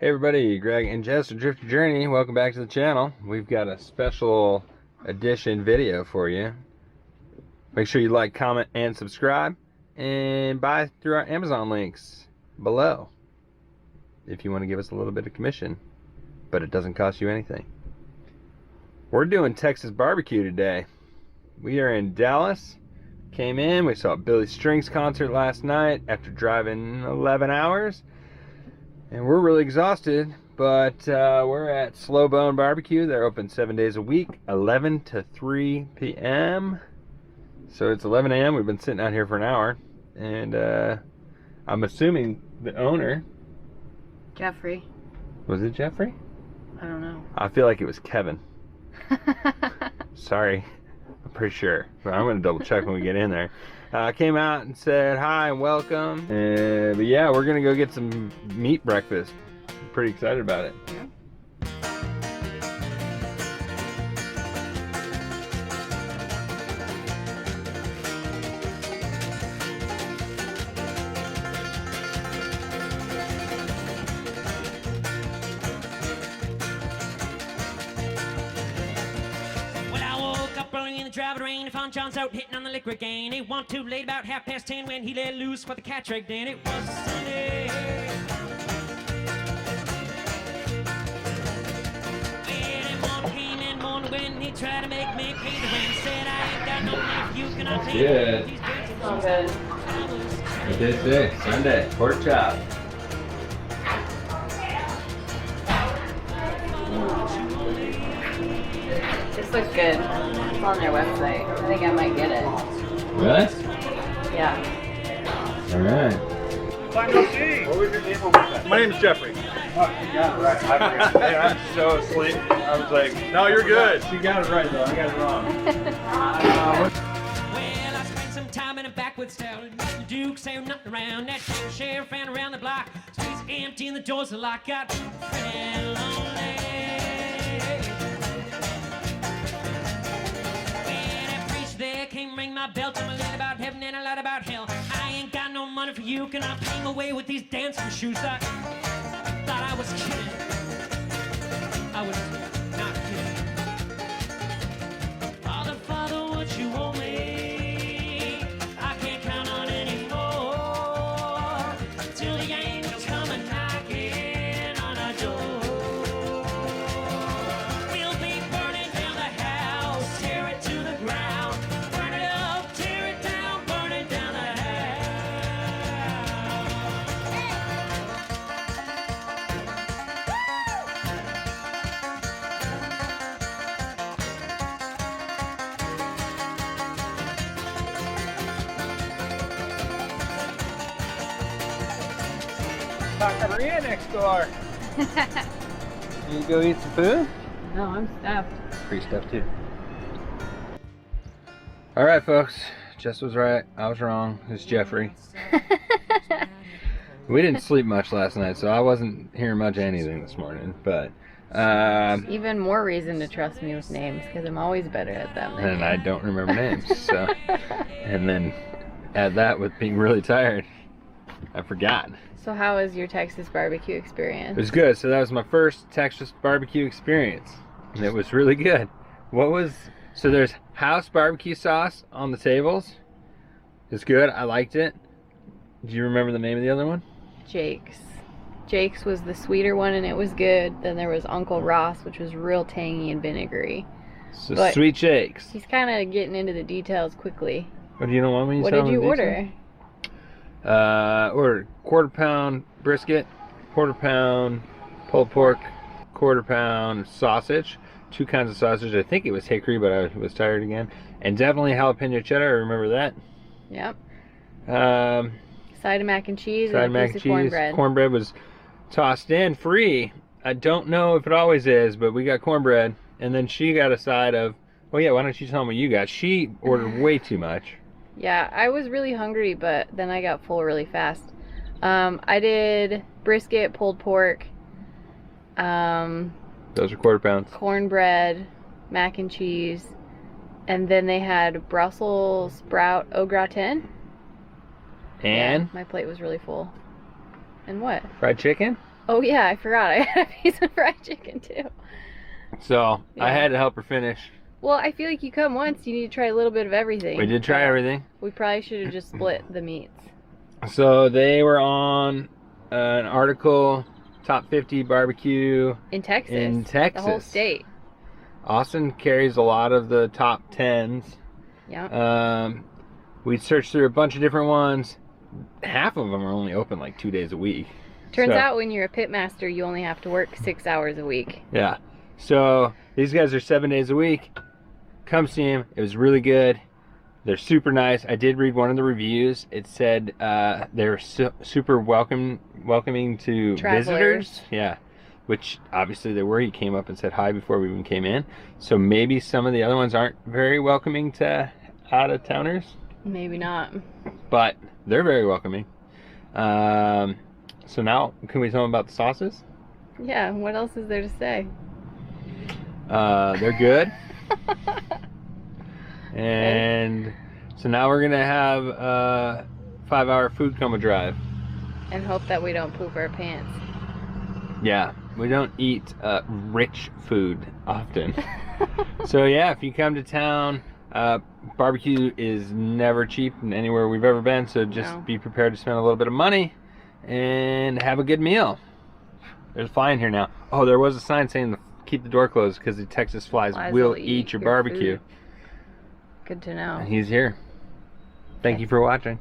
Hey everybody, Greg and Jess of Drifter Journey. Welcome back to the channel. We've got a special edition video for you. Make sure you like, comment, and subscribe, and buy through our Amazon links below if you want to give us a little bit of commission, but it doesn't cost you anything. We're doing Texas barbecue today. We are in Dallas. Came in, we saw Billy Strings concert last night after driving 11 hours. And we're really exhausted, but we're at Slow Bone Barbecue. They're open 7 days a week, 11 to 3 p.m. So it's 11 a.m. We've been sitting out here for an hour. And I'm assuming the owner... Jeffrey. Was it Jeffrey? I don't know. I feel like it was Kevin. Sorry. I'm pretty sure. But I'm going to double check when we get in there. Came out and said hi and welcome. But yeah, we're going to go get some meat breakfast. I'm pretty excited about it. Yeah. Driving rain, if on John's out hitting on the liquor gain. It wasn't too late, about 10:30 when he let loose for the cat trick. Then it was Sunday. When it morning came in morning when he tried to make me pay the rent. Said I ain't got no money if you cannot pay good. These Oh, good. Day 6, Sunday, pork chop. This looks good. It's on their website. I think I might get it. Really? Yeah. Alright. What was your name? My name is Jeffrey. Oh, you got it right. I forgot. Hey, I'm so asleep. I was like, no, you're good. She got it right, though. I got it wrong. Well, I spent some time in a backwoods town. The Duke saying nothing around. That sheriff ran around the block. Streets empty and the doors are locked. Got pretty lonely. There came ring my bell, tell me a lot about heaven and a lot about hell. I ain't got no money for you, can I pay away with these dancing shoes? I thought I was kidding. I was not kidding. Father, what you owe me, I can't count on anymore. Till the angels come and knocking on our door. We'll be burning down the house, tear it to the ground. Taco Maria next door. You go eat some food? No, I'm stuffed. Pretty stuffed too. Alright folks, Jess was right, I was wrong. It's Jeffrey. We didn't sleep much last night, so I wasn't hearing much of anything this morning, but Even more reason to trust me with names, because I'm always better at them than and you. I don't remember names, so and then add that with being really tired, I forgot. So how was your Texas barbecue It experience? was good. So that was my first Texas barbecue experience, and it was really good. So there's house barbecue sauce on the tables. It's good. I liked it. Do you remember the name of the other one? Jake's. Jake's was the sweeter one, and it was good. Then there was Uncle Ross, which was real tangy and vinegary. So But Sweet Shakes. he's kind of getting into the details quickly. What do you know? What did you order? Ordered quarter-pound brisket, quarter-pound pulled pork, quarter-pound sausage, 2 kinds of sausage. I think it was hickory, but I was tired again. And definitely jalapeno cheddar. I remember that. Yep. Um, Side of mac and cheese side and a mac piece and of cheese. cornbread. Cornbread was tossed in free. I don't know if it always is, but we got cornbread. And then she got a side of, well, yeah, why don't you tell me what you got? She ordered way too much. Yeah, I was really hungry, but then I got full really fast. I did brisket, pulled pork, Those are quarter pounds. cornbread, mac and cheese, and then they had Brussels sprout au gratin. And Yeah, my plate was really full. And what? fried chicken? Oh yeah, I forgot. I had a piece of fried chicken too. So Yeah. I had to help her finish. Well, I feel like you come once, you need to try a little bit of everything. We did try everything. We probably should have just split the meats. So they were on an article, top 50 barbecue In Texas. in Texas. The whole state. Austin carries a lot of the top 10s. Yeah. We searched through a bunch of different ones. Half of them are only open like 2 days a week. Turns So- out when you're a pit master, you only have to work 6 hours a week. Yeah. So these guys are 7 days a week. Come see them. It was really good. They're super nice. I did read one of the reviews. It said they're super welcoming to Travelers. visitors. Yeah. Which obviously they were. He came up and said hi before we even came in. So maybe some of the other ones aren't very welcoming to out-of-towners. Maybe not. But they're very welcoming. So now, can we tell them about the sauces? Yeah, what else is there to say? They're good. And so now we're gonna have a 5-hour food coma drive. And hope that we don't poop our pants. Yeah, we don't eat rich food often. So yeah, if you come to town, barbecue is never cheap in anywhere we've ever been, so just No. be prepared to spend a little bit of money and have a good meal. There's a fly in here now. Oh, there was a sign saying keep the door closed because the Texas flies will eat your barbecue. Food. Good to know. And he's here. Thank you for watching.